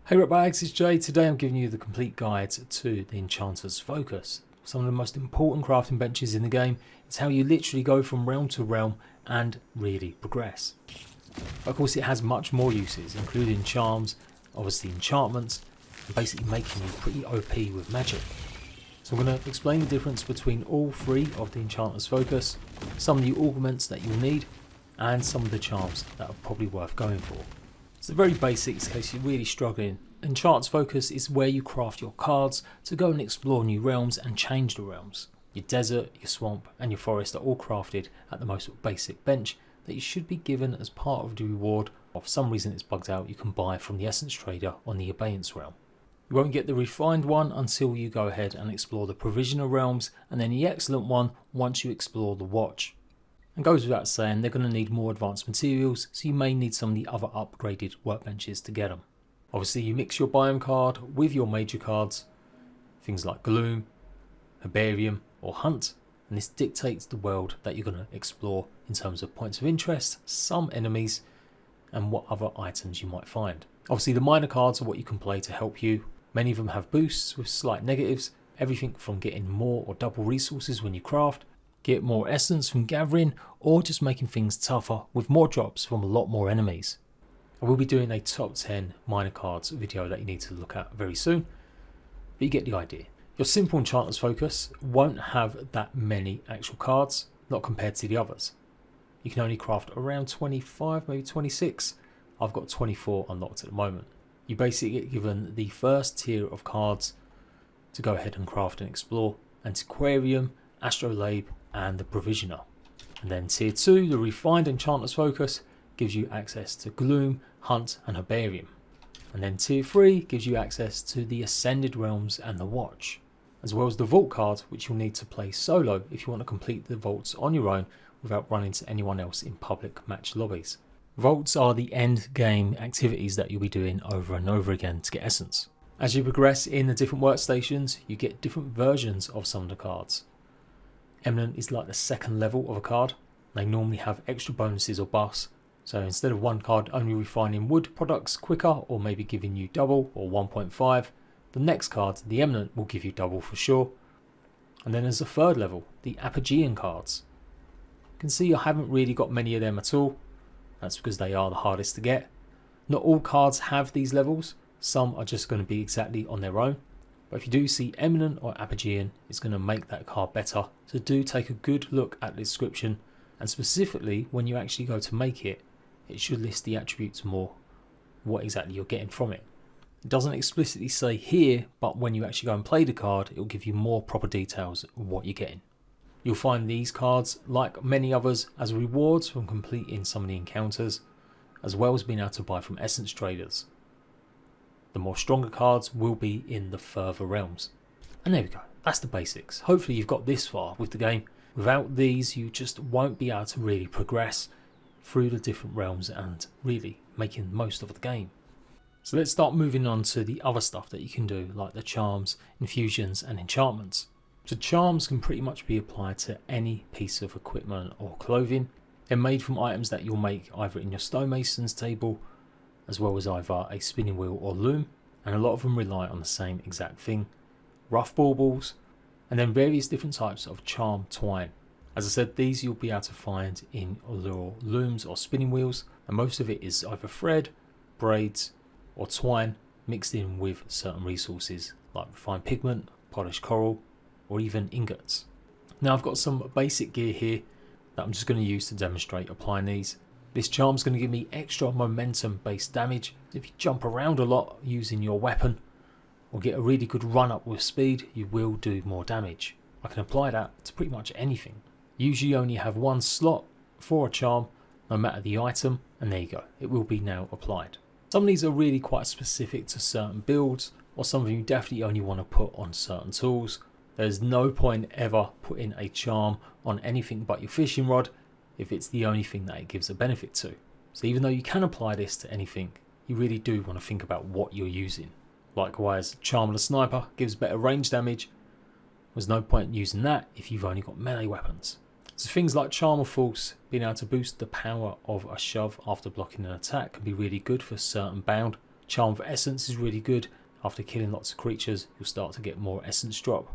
Hey ratbags, it's Jade. Today I'm giving you the complete guide to the Enchanter's Focus. Some of the most important crafting benches in the game. It's how you literally go from realm to realm and really progress. Of course it has much more uses, including charms, obviously enchantments, and basically making you pretty OP with magic. So I'm going to explain the difference between all three of the Enchanter's Focus, some of the augments that you'll need, and some of the charms that are probably worth going for. It's the very basics in case you're really struggling. Enchanter's Focus is where you craft your cards to go and explore new realms and change the realms. Your desert, your swamp and your forest are all crafted at the most basic bench that you should be given as part of the reward, or for some reason it's bugged out, you can buy from the essence trader on the abeyance realm. You won't get the refined one until you go ahead and explore the provisional realms, and then the excellent one once you explore the watch. And goes without saying, they're going to need more advanced materials, so you may need some of the other upgraded workbenches to get them. Obviously you mix your biome card with your major cards, things like Gloom, Herbarium or Hunt, and this dictates the world that you're going to explore in terms of points of interest, some enemies, and what other items you might find. Obviously the minor cards are what you can play to help you. Many of them have boosts with slight negatives, everything from getting more or double resources when you craft, get more essence from gathering, or just making things tougher with more drops from a lot more enemies. I will be doing a top 10 minor cards video that you need to look at very soon, but you get the idea. Your simple Enchanter's Focus won't have that many actual cards, not compared to the others. You can only craft around 25, maybe 26. I've got 24 unlocked at the moment. You basically get given the first tier of cards to go ahead and craft and explore: Antiquarium, Astrolabe and the Provisioner. And then tier 2, the refined Enchanter's Focus, gives you access to Gloom, Hunt and Herbarium. And then tier 3 gives you access to the Ascended Realms and the Watch, as well as the Vault card, which you'll need to play solo if you want to complete the vaults on your own without running into anyone else in public match lobbies. Vaults are the end game activities that you'll be doing over and over again to get essence. As you progress in the different workstations, you get different versions of some of the cards. Eminent is like the second level of a card. They normally have extra bonuses or buffs, so instead of one card only refining wood products quicker or maybe giving you double or 1.5, the next card, the Eminent, will give you double for sure. And then there's the third level, the Apagean cards. You can see I haven't really got many of them at all. That's because they are the hardest to get. Not all cards have these levels, some are just going to be exactly on their own. But if you do see Eminent or Apagean, it's going to make that card better. So do take a good look at the description, and specifically when you actually go to make it, it should list the attributes more, what exactly you're getting from it. It doesn't explicitly say here, but when you actually go and play the card, it will give you more proper details of what you're getting. You'll find these cards, like many others, as rewards from completing some of the encounters, as well as being able to buy from essence traders. The more stronger cards will be in the further realms. And there we go, that's the basics. Hopefully you've got this far with the game. Without these you just won't be able to really progress through the different realms and really making the most of the game. So let's start moving on to the other stuff that you can do, like the charms, infusions and enchantments. So charms can pretty much be applied to any piece of equipment or clothing. They're made from items that you'll make either in your stonemason's table, as well as either a spinning wheel or loom, and a lot of them rely on the same exact thing: rough baubles, and then various different types of charm twine. As I said, these you'll be able to find in your looms or spinning wheels, and most of it is either thread, braids or twine mixed in with certain resources like refined pigment, polished coral or even ingots. Now I've got some basic gear here that I'm just going to use to demonstrate applying these. This charm is going to give me extra momentum based damage. If you jump around a lot using your weapon or get a really good run up with speed, you will do more damage. I can apply that to pretty much anything. Usually only have one slot for a charm, no matter the item, and there you go, it will be now applied. Some of these are really quite specific to certain builds, or some of you definitely only want to put on certain tools. There's no point ever putting a charm on anything but your fishing rod if it's the only thing that it gives a benefit to. So even though you can apply this to anything, you really do want to think about what you're using. Likewise, Charm of the Sniper gives better range damage. There's no point using that if you've only got melee weapons. So things like Charm of Force, being able to boost the power of a shove after blocking an attack, can be really good for certain bound. Charm for Essence is really good. After killing lots of creatures, you'll start to get more essence drop.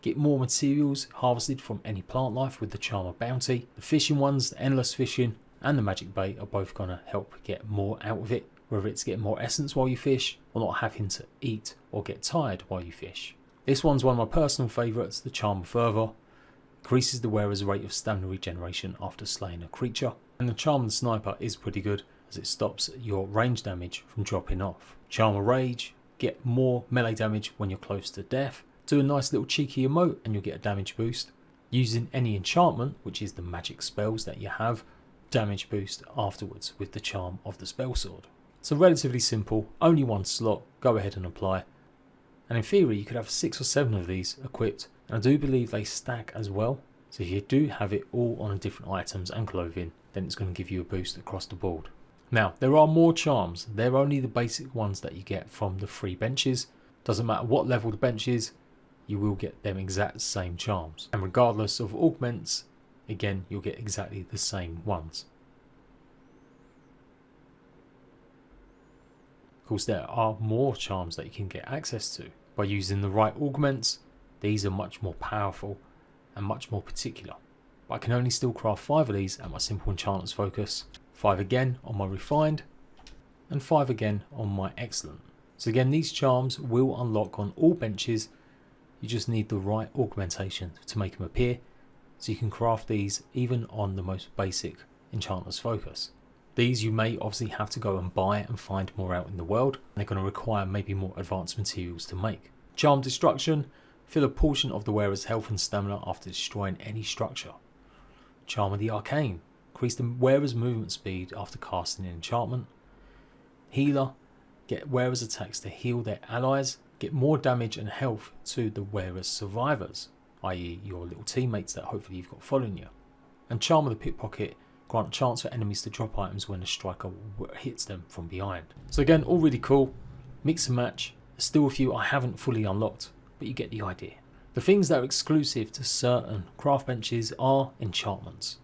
Get more materials harvested from any plant life with the Charm of Bounty. The fishing ones, the Endless Fishing and the Magic Bait are both going to help get more out of it, whether it's getting more essence while you fish or not having to eat or get tired while you fish. This one's one of my personal favourites, the Charm of Fervour. Increases the wearer's rate of stamina regeneration after slaying a creature. And the Charm of the Sniper is pretty good as it stops your range damage from dropping off. Charm of Rage, get more melee damage when you're close to death. Do a nice little cheeky emote and you'll get a damage boost. Using any enchantment, which is the magic spells that you have, damage boost afterwards with the Charm of the Spell Sword. So relatively simple, only one slot, go ahead and apply. And in theory you could have 6 or 7 of these equipped, and I do believe they stack as well. So if you do have it all on different items and clothing, then it's going to give you a boost across the board. Now there are more charms, they're only the basic ones that you get from the free benches. Doesn't matter what level the bench is, you will get them exact same charms. And regardless of augments, again you'll get exactly the same ones. Of course there are more charms that you can get access to. By using the right augments, these are much more powerful and much more particular. But I can only still craft 5 of these at my simple enchantments focus, 5 again on my refined, and 5 again on my excellent. So again, these charms will unlock on all benches. You just need the right augmentation to make them appear, so you can craft these even on the most basic enchantments focus. These you may obviously have to go and buy and find more out in the world. They're going to require maybe more advanced materials to make. Charm Destruction, fill a portion of the wearer's health and stamina after destroying any structure. Charm of the Arcane, increase the wearer's movement speed after casting an enchantment. Healer, get wearer's attacks to heal their allies. Get more damage and health to the wearer's survivors, i.e. your little teammates that hopefully you've got following you. And Charm of the Pickpocket, grant a chance for enemies to drop items when a striker hits them from behind. So again, all really cool, mix and match. There's still a few I haven't fully unlocked, but you get the idea. The things that are exclusive to certain craft benches are enchantments.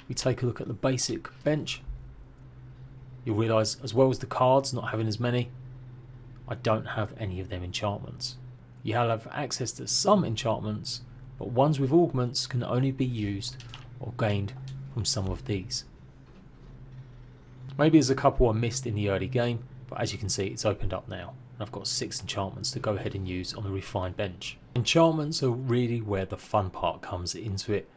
We take a look at the basic bench. You'll realise, as well as the cards not having as many, I don't have any of them enchantments. You have access to some enchantments, but ones with augments can only be used or gained from some of these. Maybe there's a couple I missed in the early game, but as you can see it's opened up now. I've got 6 enchantments to go ahead and use on the refined bench. Enchantments are really where the fun part comes into it,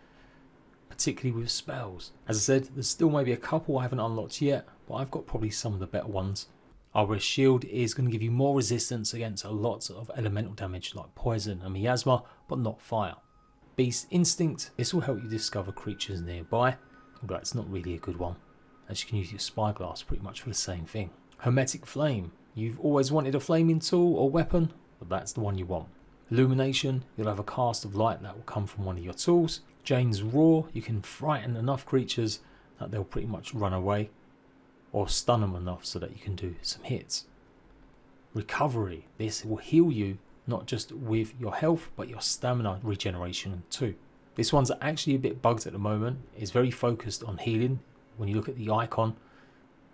particularly with spells. As I said, there's still maybe a couple I haven't unlocked yet, but I've got probably some of the better ones. Our shield is going to give you more resistance against a lot of elemental damage like poison and miasma, but not fire. Beast Instinct, this will help you discover creatures nearby, although it's not really a good one, as you can use your spyglass pretty much for the same thing. Hermetic Flame, you've always wanted a flaming tool or weapon, but that's the one you want. Illumination, you'll have a cast of light that will come from one of your tools. Jane's Roar, you can frighten enough creatures that they'll pretty much run away, or stun them enough so that you can do some hits. Recovery, this will heal you not just with your health but your stamina regeneration too. This one's actually a bit bugged at the moment. It's very focused on healing when you look at the icon,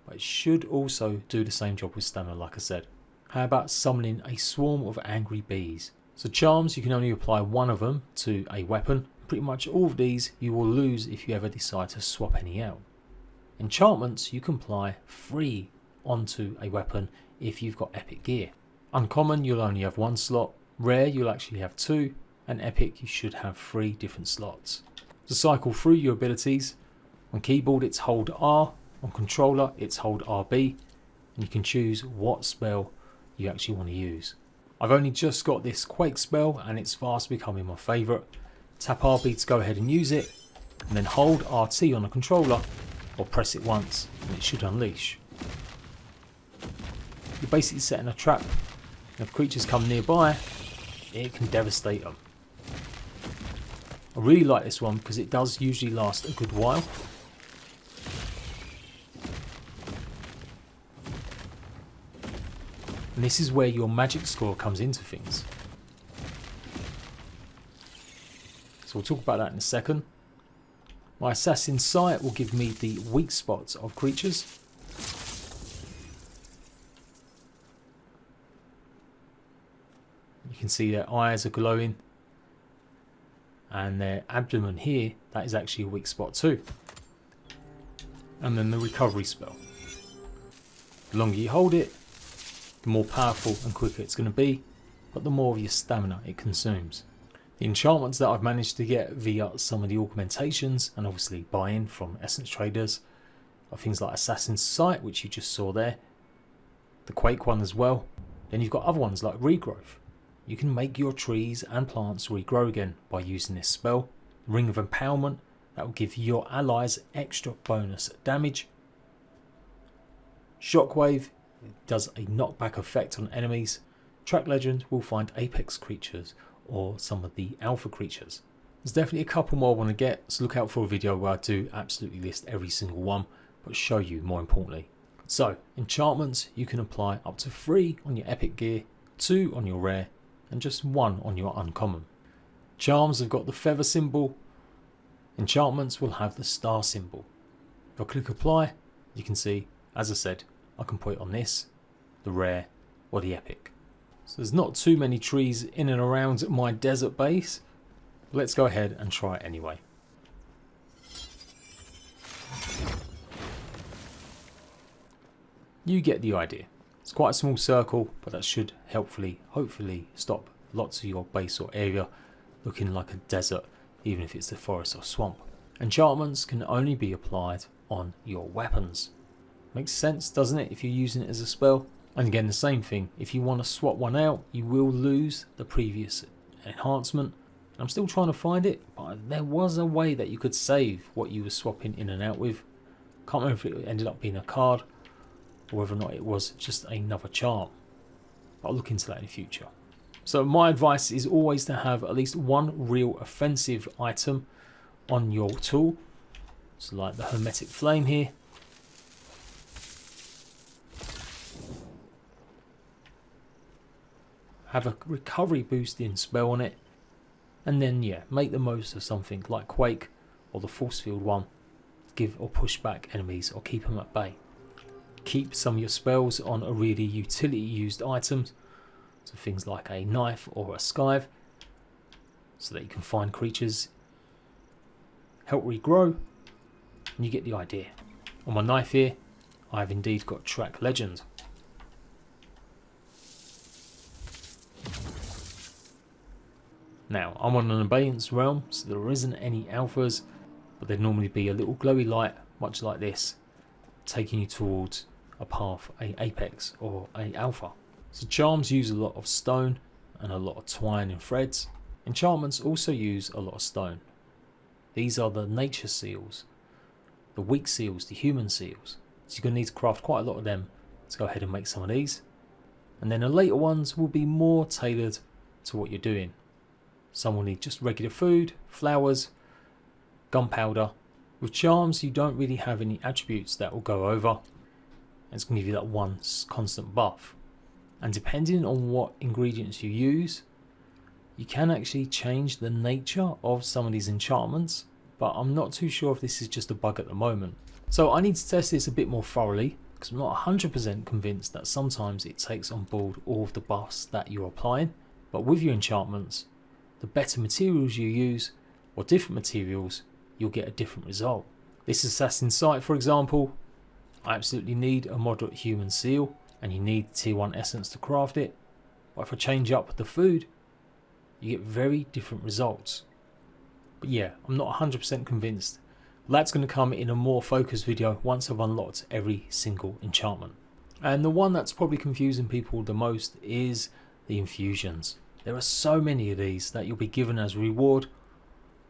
but it should also do the same job with stamina like I said. How about summoning a swarm of angry bees? So charms, you can only apply one of them to a weapon. Pretty much all of these you will lose if you ever decide to swap any out. Enchantments you can apply 3 onto a weapon if you've got epic gear. Uncommon you'll only have 1 slot, rare you'll actually have 2, and epic you should have 3 different slots. To cycle through your abilities, on keyboard it's hold R, on controller it's hold RB, and you can choose what spell you actually want to use. I've only just got this Quake spell and it's fast becoming my favourite. Tap RB to go ahead and use it, and then hold RT on the controller or press it once and it should unleash. You're basically setting a trap, and if creatures come nearby it can devastate them. I really like this one because it does usually last a good while. And this is where your magic score comes into things. So we'll talk about that in a second. My Assassin's Sight will give me the weak spots of creatures. You can see their eyes are glowing, and their abdomen here, that is actually a weak spot too. And then the recovery spell. The longer you hold it, the more powerful and quicker it's going to be, but the more of your stamina it consumes. The enchantments that I've managed to get via some of the augmentations and obviously buy-in from essence traders are things like Assassin's Sight, which you just saw there, the Quake one as well. Then you've got other ones like Regrowth. You can make your trees and plants regrow again by using this spell. Ring of Empowerment, that will give your allies extra bonus damage. Shockwave, it does a knockback effect on enemies. Track Legend will find apex creatures or some of the alpha creatures. There's definitely a couple more I want to get, so look out for a video where I do absolutely list every single one, but show you more importantly. So, enchantments, you can apply up to 3 on your epic gear, 2 on your rare, and just 1 on your uncommon. Charms have got the feather symbol. Enchantments will have the star symbol. If I click apply, you can see, as I said, I can put it on this, the rare, or the epic. So there's not too many trees in and around my desert base. Let's go ahead and try it anyway. You get the idea. It's quite a small circle, but that should hopefully stop lots of your base or area looking like a desert, even if it's the forest or swamp. Enchantments can only be applied on your weapons. Makes sense, doesn't it, if you're using it as a spell? And again, the same thing, if you want to swap one out, you will lose the previous enhancement. I'm still trying to find it, but there was a way that you could save what you were swapping in and out with. Can't remember if it ended up being a card, or whether or not it was just another charm. I'll look into that in the future. So my advice is always to have at least one real offensive item on your tool. So like the Hermetic Flame here. Have a recovery boosting spell on it, and then yeah, make the most of something like Quake or the Force Field one. Give or push back enemies or keep them at bay. Keep some of your spells on a really utility used items, so things like a knife or a scythe, so that you can find creatures, help regrow, and you get the idea. On my knife here, I've indeed got Track Legend. Now, I'm on an abeyance realm, so there isn't any alphas, but there'd normally be a little glowy light, much like this, taking you towards a path, a apex or a alpha. So charms use a lot of stone and a lot of twine and threads. Enchantments also use a lot of stone. These are the nature seals, the weak seals, the human seals. So you're going to need to craft quite a lot of them to go ahead and make some of these. And then the later ones will be more tailored to what you're doing. Some will need just regular food, flowers, gunpowder. With charms, you don't really have any attributes that will go over. It's going to give you that one constant buff. And depending on what ingredients you use, you can actually change the nature of some of these enchantments, but I'm not too sure if this is just a bug at the moment. So I need to test this a bit more thoroughly, because I'm not 100% convinced that sometimes it takes on board all of the buffs that you're applying. But with your enchantments, the better materials you use, or different materials, you'll get a different result. This Assassin's Sight, for example, I absolutely need a moderate human seal, and you need tier 1 essence to craft it. But if I change up the food, you get very different results. But yeah, I'm not 100% convinced. That's going to come in a more focused video once I've unlocked every single enchantment. And the one that's probably confusing people the most is the infusions. There are so many of these that you'll be given as reward.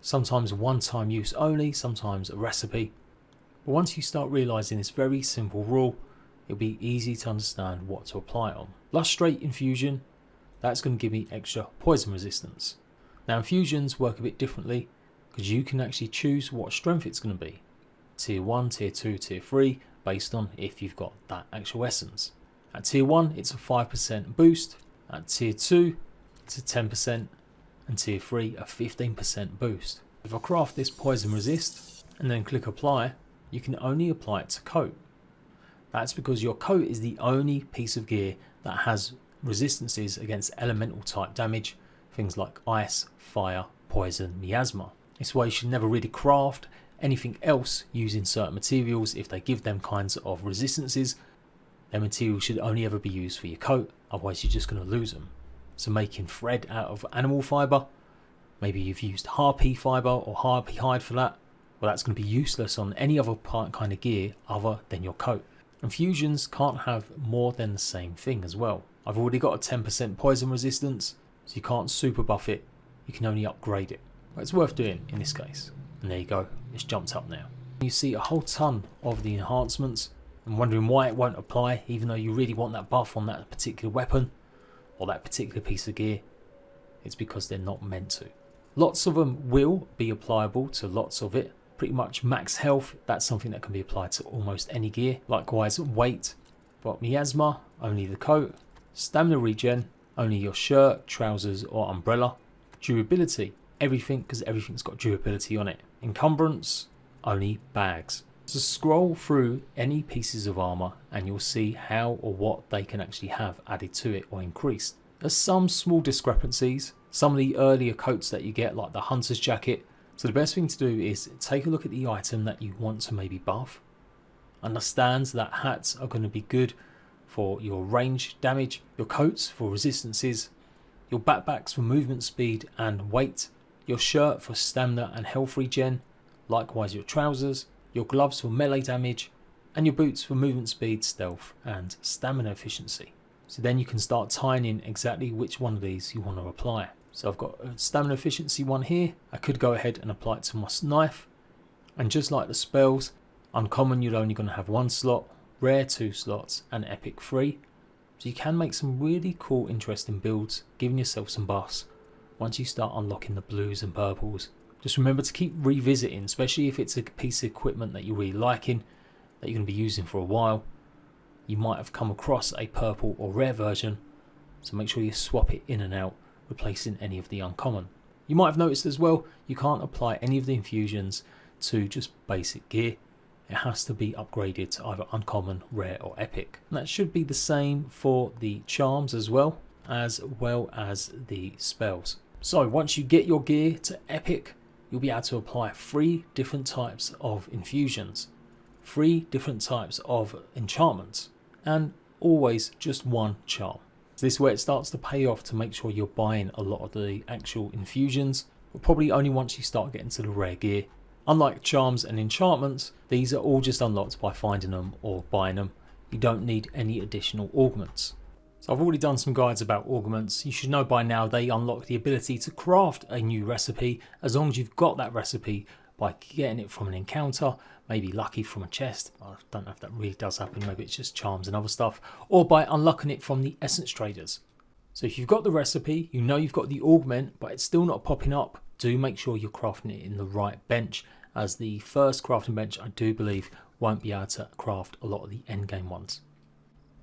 Sometimes one-time use only, sometimes a recipe. But once you start realising this very simple rule, it'll be easy to understand what to apply it on. Lustrate infusion, that's going to give me extra poison resistance. Now infusions work a bit differently, because you can actually choose what strength it's going to be. Tier 1, Tier 2, Tier 3, based on if you've got that actual essence. At Tier 1 it's a 5% boost, at Tier 2 it's a 10%, and Tier 3 a 15% boost. If I craft this poison resist and then click apply, you can only apply it to coat. That's because your coat is the only piece of gear that has resistances against elemental type damage, things like ice, fire, poison, miasma. This way you should never really craft anything else using certain materials if they give them kinds of resistances. Their materials should only ever be used for your coat, otherwise you're just going to lose them. So making thread out of animal fibre, maybe you've used harpy fibre or harpy hide for that, well that's going to be useless on any other kind of gear other than your coat. Infusions can't have more than the same thing as well. I've already got a 10% poison resistance, so you can't super buff it, you can only upgrade it. But it's worth doing in this case. And there you go, it's jumped up now. You see a whole ton of the enhancements and wondering why it won't apply even though you really want that buff on that particular weapon or that particular piece of gear. It's because they're not meant to. Lots of them will be applicable to lots of it. Pretty much max health, that's something that can be applied to almost any gear. Likewise weight, but miasma, only the coat. Stamina regen, only your shirt, trousers or umbrella. Durability, everything, because everything's got durability on it. Encumbrance, only bags. So scroll through any pieces of armor and you'll see how or what they can actually have added to it or increased. There's some small discrepancies. Some of the earlier coats that you get, like the hunter's jacket. So the best thing to do is take a look at the item that you want to maybe buff. Understand that hats are going to be good for your range damage, your coats for resistances, your backpacks for movement speed and weight, your shirt for stamina and health regen, likewise your trousers, your gloves for melee damage, and your boots for movement speed, stealth and stamina efficiency. So then you can start tying in exactly which one of these you want to apply. So I've got a stamina efficiency one here. I could go ahead and apply it to my knife. And just like the spells, uncommon you're only going to have 1 slot, rare 2 slots and epic 3. So you can make some really cool interesting builds, giving yourself some buffs once you start unlocking the blues and purples. Just remember to keep revisiting, especially if it's a piece of equipment that you're really liking, that you're going to be using for a while. You might have come across a purple or rare version, so make sure you swap it in and out, replacing any of the uncommon. You might have noticed as well, you can't apply any of the infusions to just basic gear. It has to be upgraded to either uncommon, rare or epic. And that should be the same for the charms as well as the spells. So once you get your gear to epic, you'll be able to apply 3 different types of infusions, 3 different types of enchantments, and always just 1 charm. So this is where it starts to pay off to make sure you're buying a lot of the actual infusions, but probably only once you start getting to the rare gear. Unlike charms and enchantments, these are all just unlocked by finding them or buying them. You don't need any additional augments. So I've already done some guides about augments. You should know by now they unlock the ability to craft a new recipe as long as you've got that recipe by getting it from an encounter, maybe lucky from a chest. I don't know if that really does happen, maybe it's just charms and other stuff, or by unlocking it from the essence traders. So if you've got the recipe, you know you've got the augment, but it's still not popping up, do make sure you're crafting it in the right bench, as the first crafting bench I do believe won't be able to craft a lot of the endgame ones.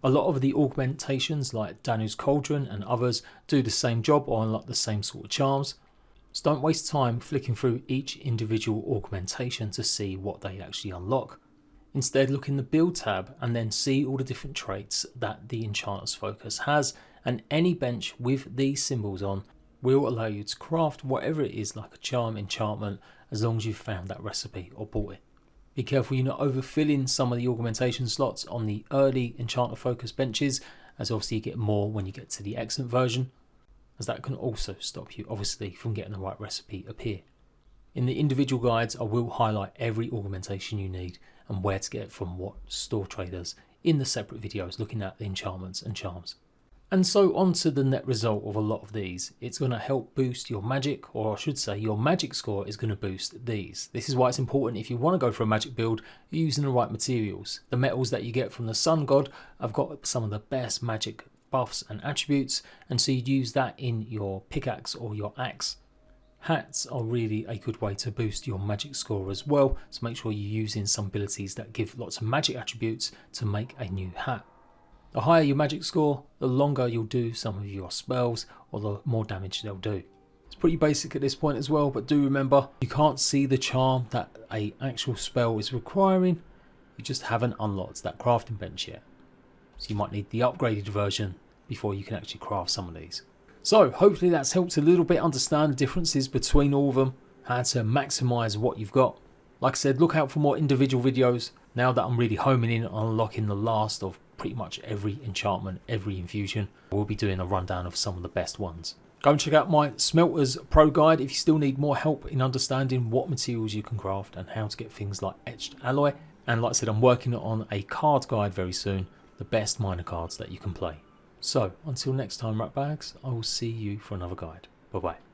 A lot of the augmentations like Danu's Cauldron and others do the same job or unlock the same sort of charms. So don't waste time flicking through each individual augmentation to see what they actually unlock. Instead look in the build tab and then see all the different traits that the Enchanter's Focus has, and any bench with these symbols on will allow you to craft whatever it is, like a charm, enchantment, as long as you've found that recipe or bought it. Be careful you're not overfilling some of the augmentation slots on the early Enchanter Focus benches, as obviously you get more when you get to the excellent version, as that can also stop you obviously from getting the right recipe appear. In the individual guides I will highlight every augmentation you need and where to get it from what store traders in the separate videos looking at the enchantments and charms. And so on to the net result of a lot of these. It's going to help boost your magic, or I should say your magic score is going to boost these. This is why it's important if you want to go for a magic build, you're using the right materials. The metals that you get from the Sun God have got some of the best magic buffs and attributes, and so you'd use that in your pickaxe or your axe. Hats are really a good way to boost your magic score as well, so make sure you're using some abilities that give lots of magic attributes to make a new hat. The higher your magic score, the longer you'll do some of your spells, or the more damage they'll do. It's pretty basic at this point as well, but do remember you can't see the charm that an actual spell is requiring. You just haven't unlocked that crafting bench yet. So you might need the upgraded version before you can actually craft some of these. So hopefully that's helped a little bit understand the differences between all of them, how to maximise what you've got. Like I said, look out for more individual videos now that I'm really homing in on unlocking the last of pretty much every enchantment, every infusion. We'll be doing a rundown of some of the best ones. Go and check out my Smelters Pro Guide if you still need more help in understanding what materials you can craft and how to get things like etched alloy. And like I said, I'm working on a card guide very soon, the best minor cards that you can play. So until next time, Ratbags, I will see you for another guide. Bye bye.